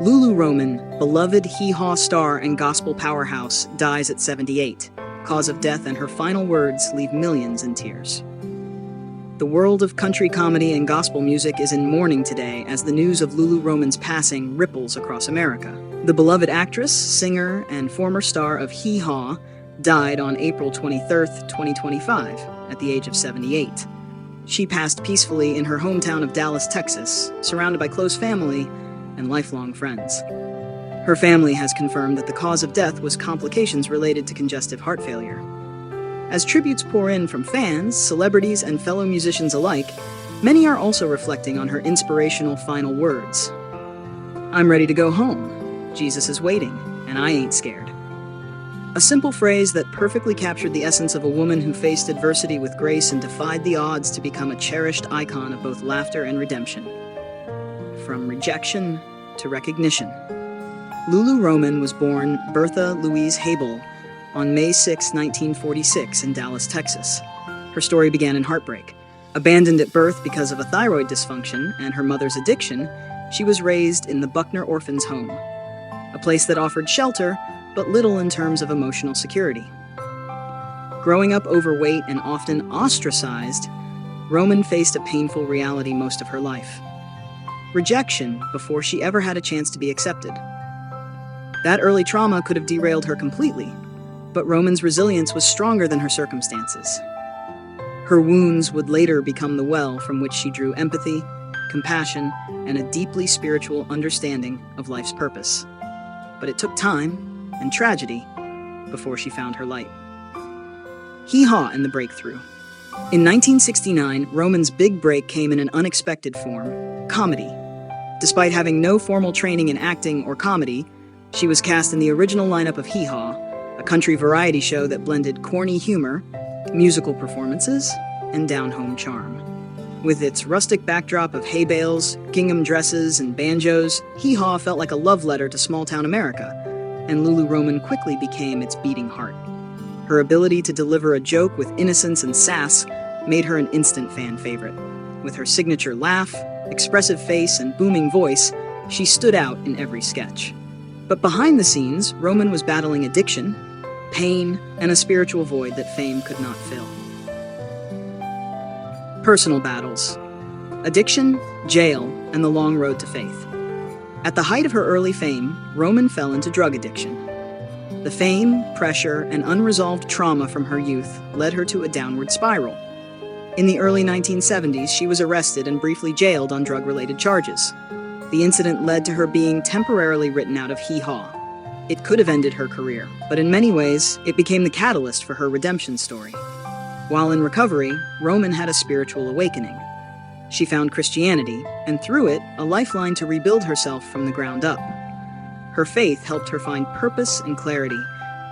Lulu Roman, beloved Hee Haw star and gospel powerhouse, dies at 78. Cause of death and her final words leave millions in tears. The world of country comedy and gospel music is in mourning today as the news of Lulu Roman's passing ripples across America. The beloved actress, singer, and former star of Hee Haw died on April 23, 2025, at the age of 78. She passed peacefully in her hometown of Dallas, Texas, surrounded by close family and lifelong friends. Her family has confirmed that the cause of death was complications related to congestive heart failure. As tributes pour in from fans, celebrities, and fellow musicians alike, many are also reflecting on her inspirational final words. "I'm ready to go home. Jesus is waiting, and I ain't scared." A simple phrase that perfectly captured the essence of a woman who faced adversity with grace and defied the odds to become a cherished icon of both laughter and redemption. From rejection to recognition. Lulu Roman was born Bertha Louise Habel on May 6, 1946 in Dallas, Texas. Her story began in heartbreak. Abandoned at birth because of a thyroid dysfunction and her mother's addiction, she was raised in the Buckner Orphans' Home, a place that offered shelter but little in terms of emotional security. Growing up overweight and often ostracized, Roman faced a painful reality most of her life: rejection before she ever had a chance to be accepted. That early trauma could have derailed her completely, but Roman's resilience was stronger than her circumstances. Her wounds would later become the well from which she drew empathy, compassion, and a deeply spiritual understanding of life's purpose. But it took time and tragedy before she found her light. Hee Haw and the breakthrough. In 1969, Roman's big break came in an unexpected form: comedy. Despite having no formal training in acting or comedy, she was cast in the original lineup of Hee Haw, a country variety show that blended corny humor, musical performances, and down-home charm. With its rustic backdrop of hay bales, gingham dresses, and banjos, Hee Haw felt like a love letter to small-town America, and Lulu Roman quickly became its beating heart. Her ability to deliver a joke with innocence and sass made her an instant fan favorite. With her signature laugh, expressive face, and booming voice, she stood out in every sketch. But behind the scenes, Roman was battling addiction, pain, and a spiritual void that fame could not fill. Personal battles: addiction, jail, and the long road to faith. At the height of her early fame, Roman fell into drug addiction. The fame, pressure, and unresolved trauma from her youth led her to a downward spiral. In the early 1970s, she was arrested and briefly jailed on drug-related charges. The incident led to her being temporarily written out of Hee Haw. It could have ended her career, but in many ways, it became the catalyst for her redemption story. While in recovery, Roman had a spiritual awakening. She found Christianity, and through it, a lifeline to rebuild herself from the ground up. Her faith helped her find purpose and clarity,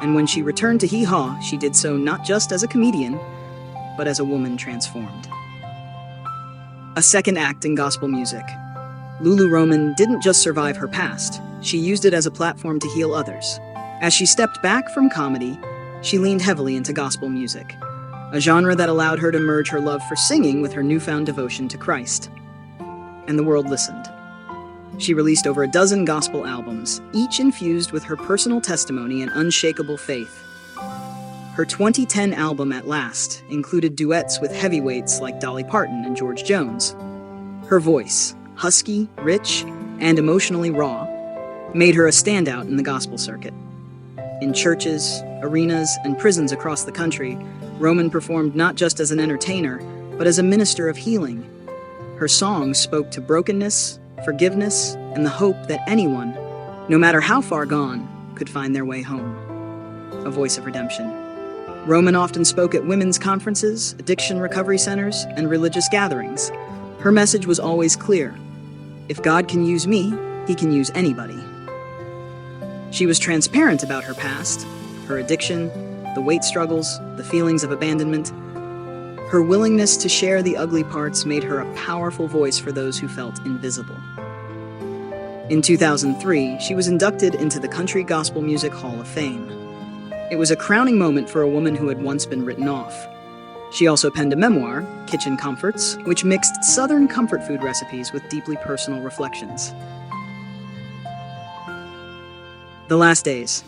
and when she returned to Hee Haw, she did so not just as a comedian, but as a woman transformed. A second act in gospel music. Lulu Roman didn't just survive her past, she used it as a platform to heal others. As she stepped back from comedy, she leaned heavily into gospel music, a genre that allowed her to merge her love for singing with her newfound devotion to Christ. And the world listened. She released over a dozen gospel albums, each infused with her personal testimony and unshakable faith. Her 2010 album, At Last, included duets with heavyweights like Dolly Parton and George Jones. Her voice, husky, rich, and emotionally raw, made her a standout in the gospel circuit. In churches, arenas, and prisons across the country, Roman performed not just as an entertainer, but as a minister of healing. Her songs spoke to brokenness, forgiveness, and the hope that anyone, no matter how far gone, could find their way home. A voice of redemption. Roman often spoke at women's conferences, addiction recovery centers, and religious gatherings. Her message was always clear: if God can use me, He can use anybody. She was transparent about her past, her addiction, the weight struggles, the feelings of abandonment. Her willingness to share the ugly parts made her a powerful voice for those who felt invisible. In 2003, she was inducted into the Country Gospel Music Hall of Fame. It was a crowning moment for a woman who had once been written off. She also penned a memoir, Kitchen Comforts, which mixed Southern comfort food recipes with deeply personal reflections. The last days.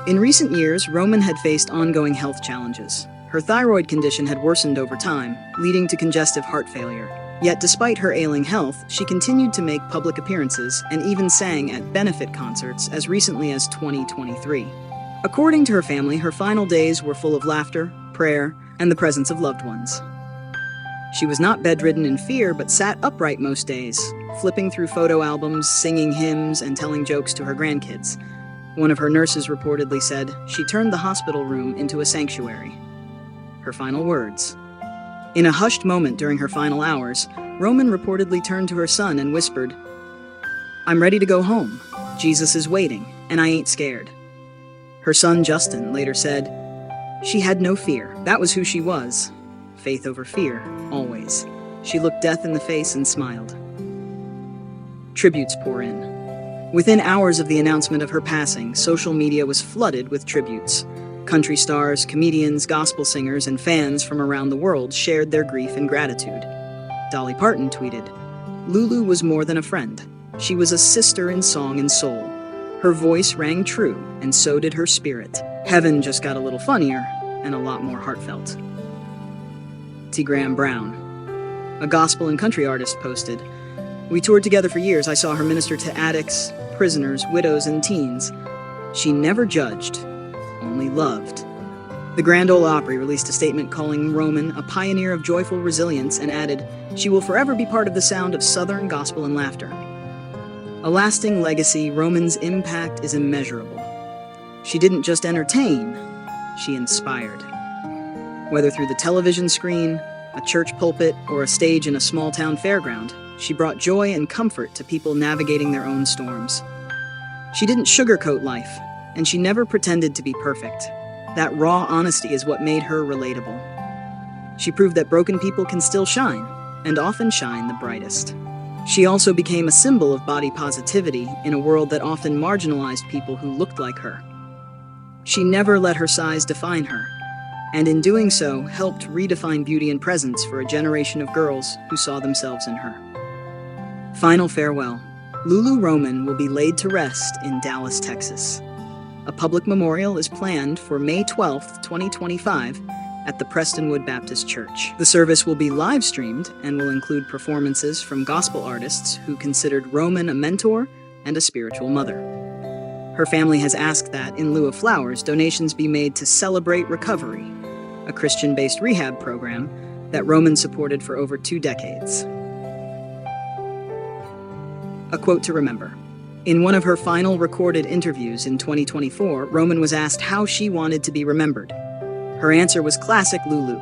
In recent years, Roman had faced ongoing health challenges. Her thyroid condition had worsened over time, leading to congestive heart failure. Yet despite her ailing health, she continued to make public appearances and even sang at benefit concerts as recently as 2023. According to her family, her final days were full of laughter, prayer, and the presence of loved ones. She was not bedridden in fear, but sat upright most days, flipping through photo albums, singing hymns, and telling jokes to her grandkids. One of her nurses reportedly said she turned the hospital room into a sanctuary. Her final words. In a hushed moment during her final hours, Roman reportedly turned to her son and whispered, "I'm ready to go home. Jesus is waiting, and I ain't scared." Her son Justin later said, "She had no fear. That was who she was. Faith over fear, always. She looked death in the face and smiled." Tributes pour in. Within hours of the announcement of her passing, social media was flooded with tributes. Country stars, comedians, gospel singers, and fans from around the world shared their grief and gratitude. Dolly Parton tweeted, "Lulu was more than a friend. She was a sister in song and soul. Her voice rang true, and so did her spirit. Heaven just got a little funnier and a lot more heartfelt." T. Graham Brown, a gospel and country artist, posted, "We toured together for years. I saw her minister to addicts, prisoners, widows, and teens. She never judged, only loved." The Grand Ole Opry released a statement calling Roman a pioneer of joyful resilience and added, "She will forever be part of the sound of Southern gospel and laughter." A lasting legacy, Roman's impact is immeasurable. She didn't just entertain, she inspired. Whether through the television screen, a church pulpit, or a stage in a small-town fairground, she brought joy and comfort to people navigating their own storms. She didn't sugarcoat life, and she never pretended to be perfect. That raw honesty is what made her relatable. She proved that broken people can still shine, and often shine the brightest. She also became a symbol of body positivity in a world that often marginalized people who looked like her. She never let her size define her, and in doing so, helped redefine beauty and presence for a generation of girls who saw themselves in her. Final farewell. Lulu Roman will be laid to rest in Dallas, Texas. A public memorial is planned for May 12, 2025, at the Prestonwood Baptist Church. The service will be live-streamed and will include performances from gospel artists who considered Roman a mentor and a spiritual mother. Her family has asked that, in lieu of flowers, donations be made to Celebrate Recovery, a Christian-based rehab program that Roman supported for over 2 decades. A quote to remember. In one of her final recorded interviews in 2024, Roman was asked how she wanted to be remembered. Her answer was classic Lulu,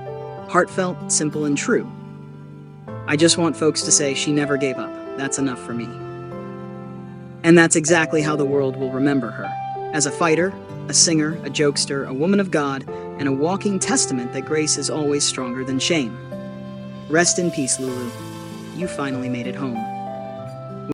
heartfelt, simple, and true. "I just want folks to say she never gave up. That's enough for me." And that's exactly how the world will remember her. As a fighter, a singer, a jokester, a woman of God, and a walking testament that grace is always stronger than shame. Rest in peace, Lulu. You finally made it home.